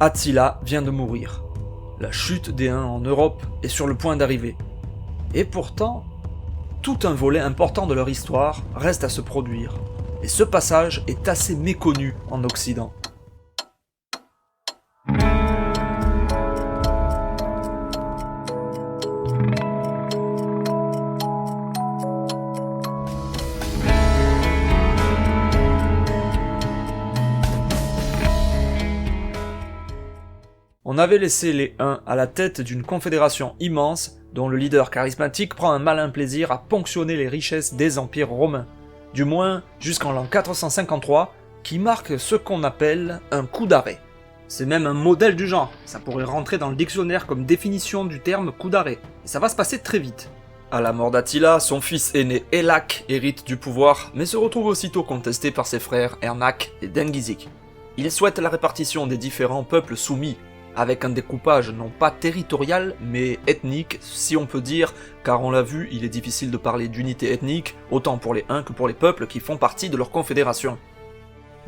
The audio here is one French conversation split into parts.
Attila vient de mourir. La chute des Huns en Europe est sur le point d'arriver. Et pourtant, tout un volet important de leur histoire reste à se produire. Et ce passage est assez méconnu en Occident. On avait laissé les Huns à la tête d'une confédération immense dont le leader charismatique prend un malin plaisir à ponctionner les richesses des empires romains, du moins jusqu'en l'an 453, qui marque ce qu'on appelle un coup d'arrêt. C'est même un modèle du genre, ça pourrait rentrer dans le dictionnaire comme définition du terme coup d'arrêt, et ça va se passer très vite. À la mort d'Attila, son fils aîné Elac hérite du pouvoir, mais se retrouve aussitôt contesté par ses frères Ernak et Dengizik. Il souhaite la répartition des différents peuples soumis, avec un découpage non pas territorial, mais ethnique, si on peut dire, car on l'a vu, il est difficile de parler d'unité ethnique, autant pour les Huns que pour les peuples qui font partie de leur confédération.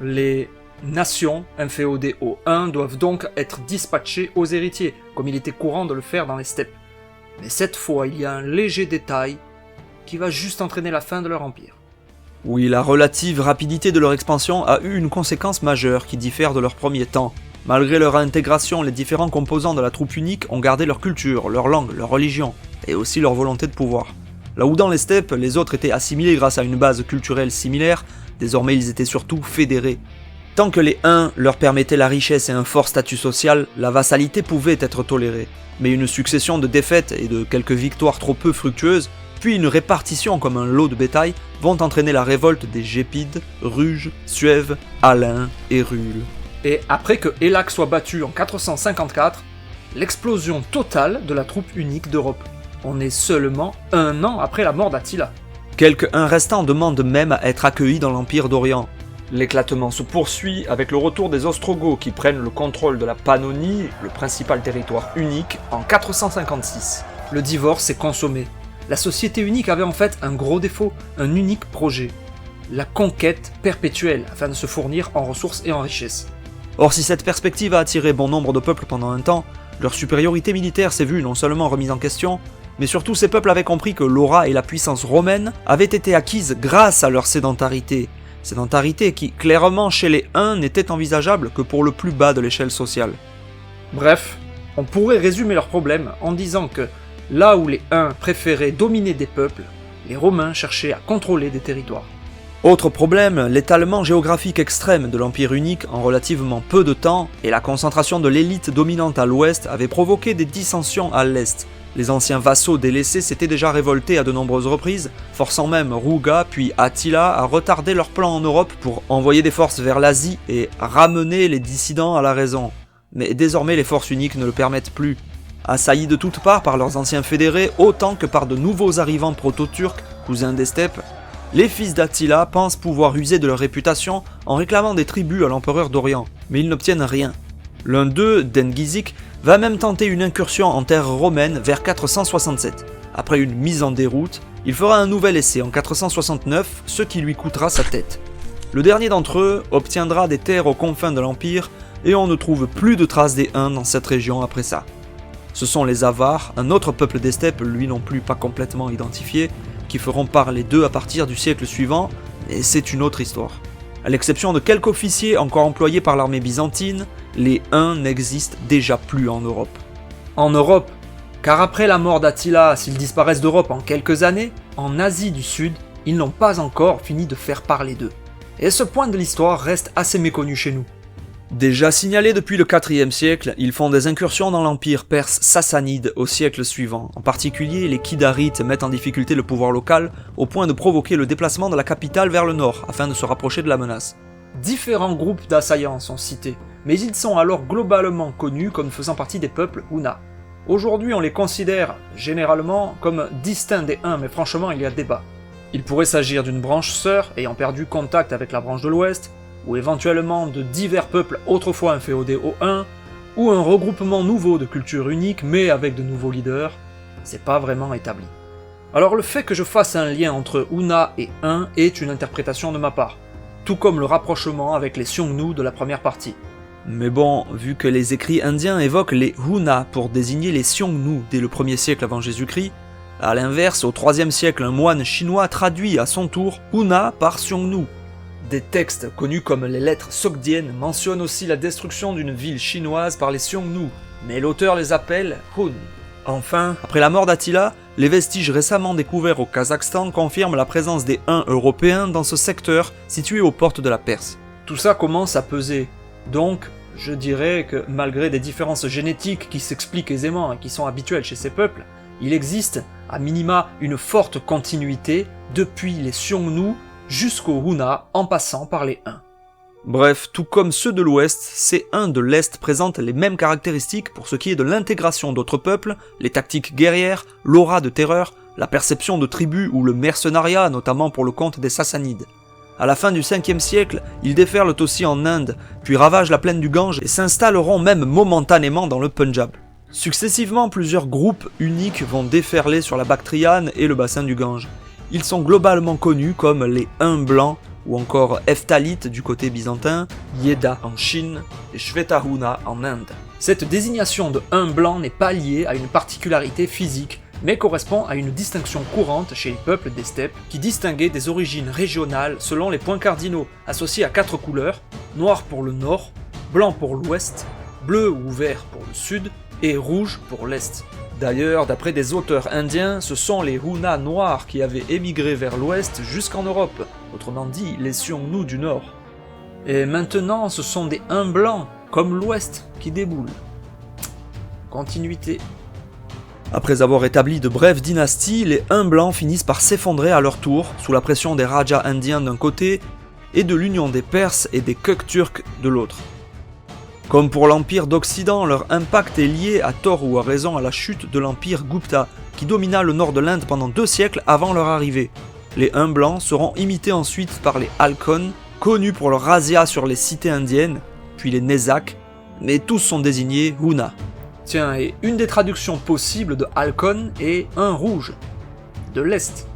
Les nations inféodées aux Huns doivent donc être dispatchées aux héritiers, comme il était courant de le faire dans les steppes. Mais cette fois, il y a un léger détail qui va juste entraîner la fin de leur empire. Oui, la relative rapidité de leur expansion a eu une conséquence majeure qui diffère de leur premier temps. Malgré leur intégration, les différents composants de la troupe unique ont gardé leur culture, leur langue, leur religion, et aussi leur volonté de pouvoir. Là où dans les steppes, les autres étaient assimilés grâce à une base culturelle similaire, désormais ils étaient surtout fédérés. Tant que les Huns leur permettaient la richesse et un fort statut social, la vassalité pouvait être tolérée. Mais une succession de défaites et de quelques victoires trop peu fructueuses, puis une répartition comme un lot de bétail, vont entraîner la révolte des Gépides, Ruges, Suèves, Alains et Rules. Et après que Elac soit battu en 454, l'explosion totale de la troupe unique d'Europe. On est seulement 1 an après la mort d'Attila. Quelques Huns restants demandent même à être accueillis dans l'Empire d'Orient. L'éclatement se poursuit avec le retour des Ostrogoths qui prennent le contrôle de la Pannonie, le principal territoire unique, en 456. Le divorce est consommé. La société unique avait en fait un gros défaut, un unique projet. La conquête perpétuelle afin de se fournir en ressources et en richesses. Or, si cette perspective a attiré bon nombre de peuples pendant un temps, leur supériorité militaire s'est vue non seulement remise en question, mais surtout ces peuples avaient compris que l'aura et la puissance romaine avaient été acquises grâce à leur sédentarité. Sédentarité qui, clairement, chez les Huns, n'était envisageable que pour le plus bas de l'échelle sociale. Bref, on pourrait résumer leur problème en disant que, là où les Huns préféraient dominer des peuples, les Romains cherchaient à contrôler des territoires. Autre problème, l'étalement géographique extrême de l'Empire unique en relativement peu de temps et la concentration de l'élite dominante à l'ouest avaient provoqué des dissensions à l'est. Les anciens vassaux délaissés s'étaient déjà révoltés à de nombreuses reprises, forçant même Ruga puis Attila à retarder leurs plans en Europe pour envoyer des forces vers l'Asie et ramener les dissidents à la raison. Mais désormais les forces uniques ne le permettent plus. Assaillis de toutes parts par leurs anciens fédérés autant que par de nouveaux arrivants proto-turcs, cousins des steppes, les fils d'Attila pensent pouvoir user de leur réputation en réclamant des tribus à l'empereur d'Orient, mais ils n'obtiennent rien. L'un d'eux, Dengizik, va même tenter une incursion en terre romaine vers 467. Après une mise en déroute, il fera un nouvel essai en 469, ce qui lui coûtera sa tête. Le dernier d'entre eux obtiendra des terres aux confins de l'Empire, et on ne trouve plus de traces des Huns dans cette région après ça. Ce sont les Avars, un autre peuple des steppes, lui non plus pas complètement identifié, qui feront parler d'eux à partir du siècle suivant, mais c'est une autre histoire. À l'exception de quelques officiers encore employés par l'armée byzantine, les Huns n'existent déjà plus en Europe. En Europe, car après la mort d'Attila, s'ils disparaissent d'Europe en quelques années, en Asie du Sud, ils n'ont pas encore fini de faire parler d'eux. Et ce point de l'histoire reste assez méconnu chez nous. Déjà signalés depuis le IVe siècle, ils font des incursions dans l'empire perse sassanide au siècle suivant. En particulier, les Kidarites mettent en difficulté le pouvoir local au point de provoquer le déplacement de la capitale vers le nord afin de se rapprocher de la menace. Différents groupes d'assaillants sont cités, mais ils sont alors globalement connus comme faisant partie des peuples Hunna. Aujourd'hui, on les considère généralement comme distincts des Huns, mais franchement, il y a débat. Il pourrait s'agir d'une branche sœur ayant perdu contact avec la branche de l'Ouest, ou éventuellement de divers peuples autrefois inféodés aux Huns, ou un regroupement nouveau de cultures uniques mais avec de nouveaux leaders, c'est pas vraiment établi. Alors le fait que je fasse un lien entre Hunna et Huns est une interprétation de ma part, tout comme le rapprochement avec les Xiongnu de la première partie. Mais bon, vu que les écrits indiens évoquent les Huna pour désigner les Xiongnu dès le 1er siècle avant Jésus-Christ, à l'inverse, au 3e siècle, un moine chinois traduit à son tour Huna par Xiongnu. Des textes connus comme les lettres sogdiennes mentionnent aussi la destruction d'une ville chinoise par les Xiongnu, mais l'auteur les appelle Hun. Enfin, après la mort d'Attila, les vestiges récemment découverts au Kazakhstan confirment la présence des Huns européens dans ce secteur situé aux portes de la Perse. Tout ça commence à peser, donc je dirais que malgré des différences génétiques qui s'expliquent aisément et qui sont habituelles chez ces peuples, il existe, à minima, une forte continuité depuis les Xiongnu jusqu'aux Huna en passant par les Huns. Bref, tout comme ceux de l'Ouest, ces Huns de l'Est présentent les mêmes caractéristiques pour ce qui est de l'intégration d'autres peuples, les tactiques guerrières, l'aura de terreur, la perception de tribus ou le mercenariat, notamment pour le compte des Sassanides. À la fin du 5e siècle, ils déferlent aussi en Inde, puis ravagent la plaine du Gange et s'installeront même momentanément dans le Punjab. Successivement, plusieurs groupes uniques vont déferler sur la Bactriane et le bassin du Gange. Ils sont globalement connus comme les Huns blancs, ou encore Hephthalites du côté byzantin, Yeda en Chine et Shvetahuna en Inde. Cette désignation de Hun blanc n'est pas liée à une particularité physique, mais correspond à une distinction courante chez les peuples des steppes qui distinguaient des origines régionales selon les points cardinaux, associés à 4 couleurs, noir pour le nord, blanc pour l'ouest, bleu ou vert pour le sud, et rouge pour l'est. D'ailleurs, d'après des auteurs indiens, ce sont les Huna noirs qui avaient émigré vers l'ouest jusqu'en Europe, autrement dit les Xiongnu du nord. Et maintenant, ce sont des Huns blancs, comme l'ouest, qui déboulent. Continuité. Après avoir établi de brèves dynasties, les Huns blancs finissent par s'effondrer à leur tour, sous la pression des Rajas indiens d'un côté, et de l'union des Perses et des Kuk turcs de l'autre. Comme pour l'Empire d'Occident, leur impact est lié à tort ou à raison à la chute de l'Empire Gupta, qui domina le nord de l'Inde pendant 2 siècles avant leur arrivée. Les Huns blancs seront imités ensuite par les Halkon, connus pour leur razzia sur les cités indiennes, puis les Nezak, mais tous sont désignés Huna. Tiens, et une des traductions possibles de Halkon est un rouge, de l'Est.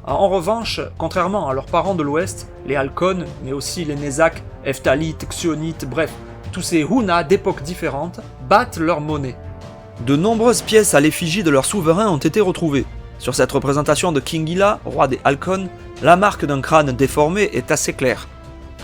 En revanche, contrairement à leurs parents de l'Ouest, les Halkon, mais aussi les Nezak, Hephthalites, Xionites, bref, tous ces Huna d'époques différentes battent leur monnaie. De nombreuses pièces à l'effigie de leur souverain ont été retrouvées. Sur cette représentation de Kingila, roi des Halkon, la marque d'un crâne déformé est assez claire.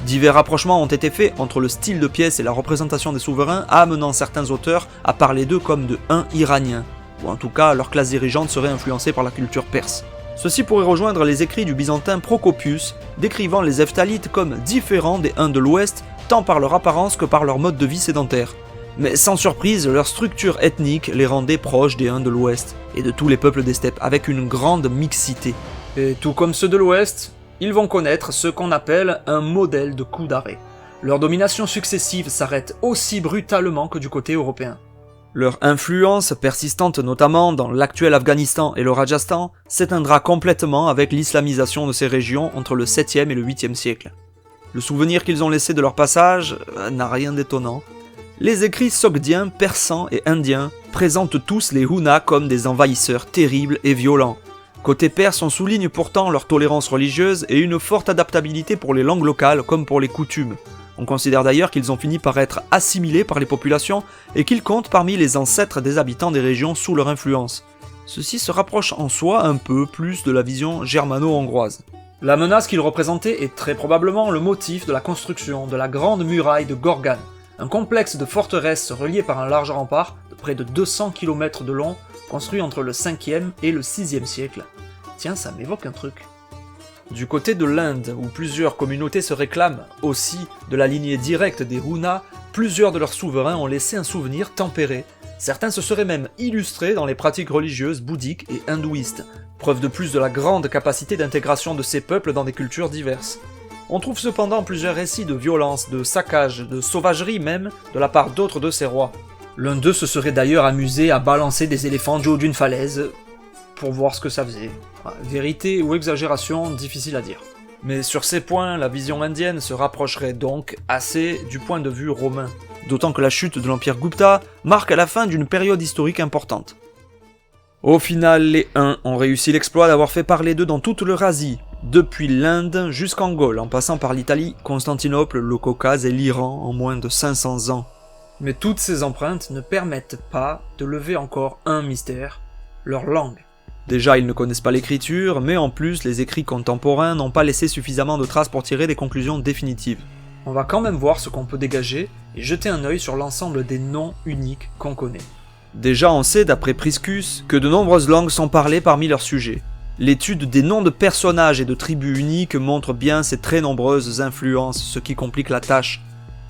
Divers rapprochements ont été faits entre le style de pièce et la représentation des souverains, amenant certains auteurs à parler d'eux comme de Huns iraniens, ou en tout cas leur classe dirigeante serait influencée par la culture perse. Ceci pourrait rejoindre les écrits du byzantin Procopius, décrivant les Hephthalites comme différents des Huns de l'Ouest, tant par leur apparence que par leur mode de vie sédentaire. Mais sans surprise, leur structure ethnique les rendait proches des Huns de l'Ouest, et de tous les peuples des steppes, avec une grande mixité. Et tout comme ceux de l'Ouest, ils vont connaître ce qu'on appelle un modèle de coup d'arrêt. Leur domination successive s'arrête aussi brutalement que du côté européen. Leur influence, persistante notamment dans l'actuel Afghanistan et le Rajasthan, s'éteindra complètement avec l'islamisation de ces régions entre le 7e et le 8e siècle. Le souvenir qu'ils ont laissé de leur passage n'a rien d'étonnant. Les écrits sogdiens, persans et indiens présentent tous les Huna comme des envahisseurs terribles et violents. Côté perse, on souligne pourtant leur tolérance religieuse et une forte adaptabilité pour les langues locales comme pour les coutumes. On considère d'ailleurs qu'ils ont fini par être assimilés par les populations et qu'ils comptent parmi les ancêtres des habitants des régions sous leur influence. Ceci se rapproche en soi un peu plus de la vision germano-hongroise. La menace qu'ils représentaient est très probablement le motif de la construction de la Grande Muraille de Gorgan, un complexe de forteresses relié par un large rempart de près de 200 km de long, construit entre le 5e et le 6e siècle. Tiens, ça m'évoque un truc. Du côté de l'Inde, où plusieurs communautés se réclament aussi de la lignée directe des Huna, plusieurs de leurs souverains ont laissé un souvenir tempéré. Certains se seraient même illustrés dans les pratiques religieuses bouddhiques et hindouistes, preuve de plus de la grande capacité d'intégration de ces peuples dans des cultures diverses. On trouve cependant plusieurs récits de violence, de saccage, de sauvagerie même, de la part d'autres de ces rois. L'un d'eux se serait d'ailleurs amusé à balancer des éléphants du haut d'une falaise, pour voir ce que ça faisait. Vérité ou exagération, difficile à dire. Mais sur ces points, la vision indienne se rapprocherait donc assez du point de vue romain. D'autant que la chute de l'Empire Gupta marque la fin d'une période historique importante. Au final, les Huns ont réussi l'exploit d'avoir fait parler d'eux dans toute l'Eurasie, depuis l'Inde jusqu'en Gaule, en passant par l'Italie, Constantinople, le Caucase et l'Iran en moins de 500 ans. Mais toutes ces empreintes ne permettent pas de lever encore un mystère, leur langue. Déjà, ils ne connaissent pas l'écriture, mais en plus, les écrits contemporains n'ont pas laissé suffisamment de traces pour tirer des conclusions définitives. On va quand même voir ce qu'on peut dégager et jeter un œil sur l'ensemble des noms uniques qu'on connaît. Déjà, on sait, d'après Priscus, que de nombreuses langues sont parlées parmi leurs sujets. L'étude des noms de personnages et de tribus uniques montre bien ces très nombreuses influences, ce qui complique la tâche.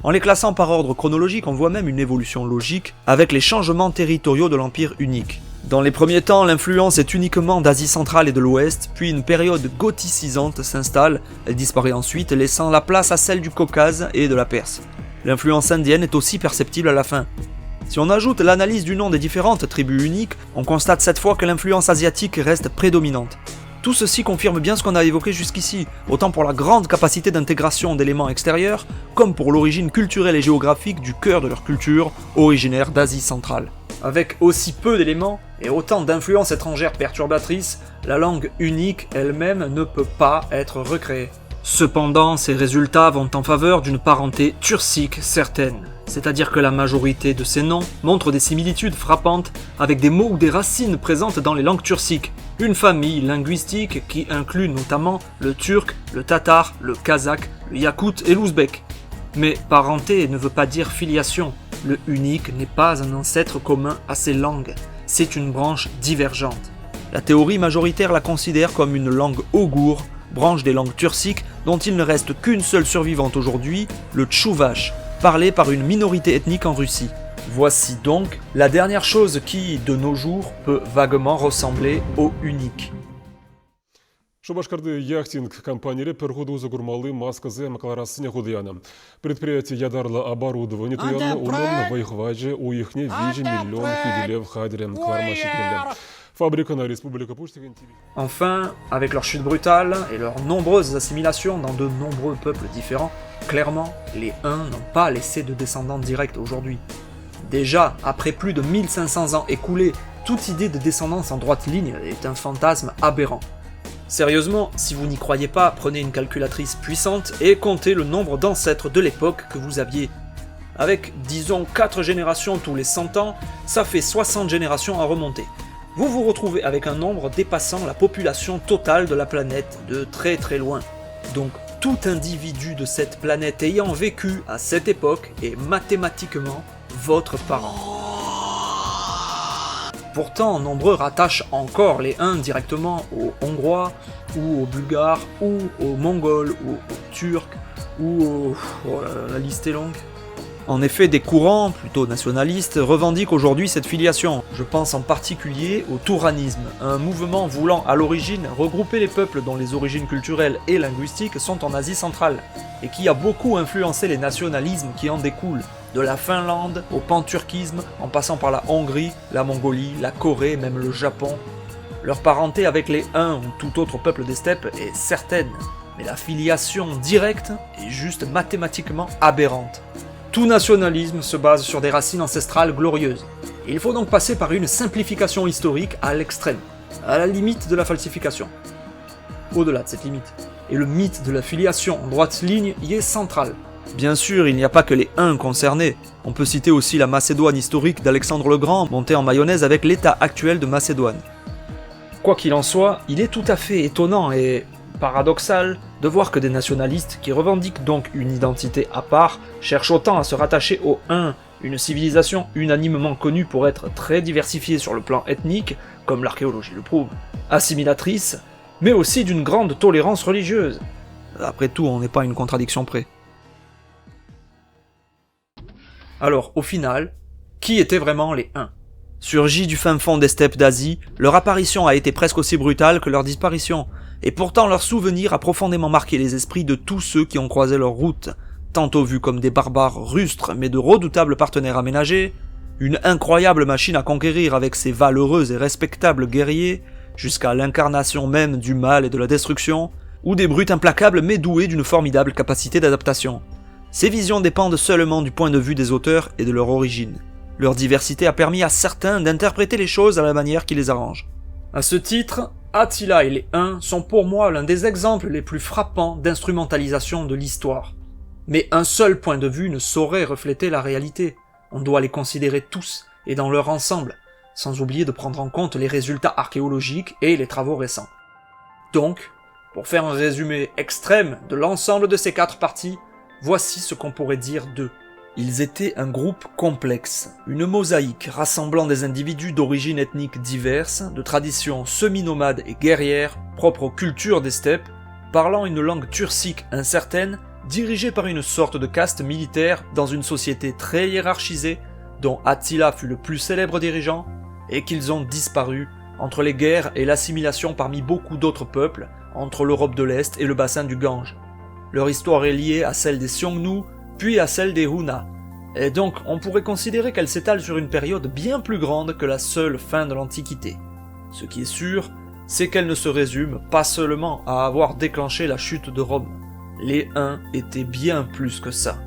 En les classant par ordre chronologique, on voit même une évolution logique avec les changements territoriaux de l'Empire unique. Dans les premiers temps, l'influence est uniquement d'Asie centrale et de l'Ouest, puis une période gothicisante s'installe, elle disparaît ensuite, laissant la place à celle du Caucase et de la Perse. L'influence indienne est aussi perceptible à la fin. Si on ajoute l'analyse du nom des différentes tribus uniques, on constate cette fois que l'influence asiatique reste prédominante. Tout ceci confirme bien ce qu'on a évoqué jusqu'ici, autant pour la grande capacité d'intégration d'éléments extérieurs, comme pour l'origine culturelle et géographique du cœur de leur culture, originaire d'Asie centrale. Avec aussi peu d'éléments et autant d'influences étrangères perturbatrices, la langue unique elle-même ne peut pas être recréée. Cependant, ces résultats vont en faveur d'une parenté turcique certaine, c'est-à-dire que la majorité de ces noms montrent des similitudes frappantes avec des mots ou des racines présentes dans les langues turciques, une famille linguistique qui inclut notamment le turc, le tatar, le kazakh, le yakoute et l'ouzbek. Mais parenté ne veut pas dire filiation, le unique n'est pas un ancêtre commun à ces langues, c'est une branche divergente. La théorie majoritaire la considère comme une langue ougoure, branche des langues turciques dont il ne reste qu'une seule survivante aujourd'hui, le tchouvache, parlé par une minorité ethnique en Russie. Voici donc la dernière chose qui, de nos jours, peut vaguement ressembler au unique. Шубашкарды яхтинг компаниялары перходузы гурмалы маскызы макларасыне худыяны. Предприятие ядарлы оборудование туяны унын вайхваджи уихне вижи миллион фиделев хадерем клармашикелем. Fabrique en République Poche-Tv. Enfin, avec leur chute brutale et leurs nombreuses assimilations dans de nombreux peuples différents, clairement, les Huns n'ont pas laissé de descendants directs aujourd'hui. Déjà, après plus de 1500 ans écoulés, toute idée de descendance en droite ligne est un fantasme aberrant. Sérieusement, si vous n'y croyez pas, prenez une calculatrice puissante et comptez le nombre d'ancêtres de l'époque que vous aviez. Avec, disons, 4 générations tous les 100 ans, ça fait 60 générations à remonter. Vous vous retrouvez avec un nombre dépassant la population totale de la planète de très très loin. Donc tout individu de cette planète ayant vécu à cette époque est mathématiquement votre parent. Pourtant, nombreux rattachent encore les Huns directement aux Hongrois, ou aux Bulgares, ou aux Mongols, ou aux Turcs, ou aux... Oh, la liste est longue. En effet, des courants, plutôt nationalistes, revendiquent aujourd'hui cette filiation. Je pense en particulier au touranisme, un mouvement voulant à l'origine regrouper les peuples dont les origines culturelles et linguistiques sont en Asie centrale, et qui a beaucoup influencé les nationalismes qui en découlent, de la Finlande au panturquisme, en passant par la Hongrie, la Mongolie, la Corée, même le Japon. Leur parenté avec les Huns ou tout autre peuple des steppes est certaine, mais la filiation directe est juste mathématiquement aberrante. Tout nationalisme se base sur des racines ancestrales glorieuses. Il faut donc passer par une simplification historique à l'extrême, à la limite de la falsification. Au-delà de cette limite. Et le mythe de la filiation en droite ligne y est central. Bien sûr, il n'y a pas que les Huns concernés. On peut citer aussi la Macédoine historique d'Alexandre le Grand, montée en mayonnaise avec l'état actuel de Macédoine. Quoi qu'il en soit, il est tout à fait étonnant et paradoxal de voir que des nationalistes, qui revendiquent donc une identité à part, cherchent autant à se rattacher aux Huns, une civilisation unanimement connue pour être très diversifiée sur le plan ethnique, comme l'archéologie le prouve, assimilatrice, mais aussi d'une grande tolérance religieuse. Après tout, on n'est pas à une contradiction près. Alors, au final, qui étaient vraiment les Huns ? Surgis du fin fond des steppes d'Asie, leur apparition a été presque aussi brutale que leur disparition, et pourtant leur souvenir a profondément marqué les esprits de tous ceux qui ont croisé leur route, tantôt vus comme des barbares rustres mais de redoutables partenaires aménagés, une incroyable machine à conquérir avec ses valeureux et respectables guerriers, jusqu'à l'incarnation même du mal et de la destruction, ou des brutes implacables mais douées d'une formidable capacité d'adaptation. Ces visions dépendent seulement du point de vue des auteurs et de leur origine. Leur diversité a permis à certains d'interpréter les choses à la manière qui les arrange. À ce titre, Attila et les Huns sont pour moi l'un des exemples les plus frappants d'instrumentalisation de l'histoire. Mais un seul point de vue ne saurait refléter la réalité. On doit les considérer tous et dans leur ensemble, sans oublier de prendre en compte les résultats archéologiques et les travaux récents. Donc, pour faire un résumé extrême de l'ensemble de ces 4 parties, voici ce qu'on pourrait dire d'eux. Ils étaient un groupe complexe, une mosaïque rassemblant des individus d'origines ethniques diverses, de traditions semi-nomades et guerrières, propres aux cultures des steppes, parlant une langue turcique incertaine, dirigée par une sorte de caste militaire dans une société très hiérarchisée, dont Attila fut le plus célèbre dirigeant, et qu'ils ont disparu entre les guerres et l'assimilation parmi beaucoup d'autres peuples, entre l'Europe de l'Est et le bassin du Gange. Leur histoire est liée à celle des Xiongnu, puis à celle des Hunas, et donc on pourrait considérer qu'elle s'étale sur une période bien plus grande que la seule fin de l'Antiquité. Ce qui est sûr, c'est qu'elle ne se résume pas seulement à avoir déclenché la chute de Rome. Les Huns étaient bien plus que ça.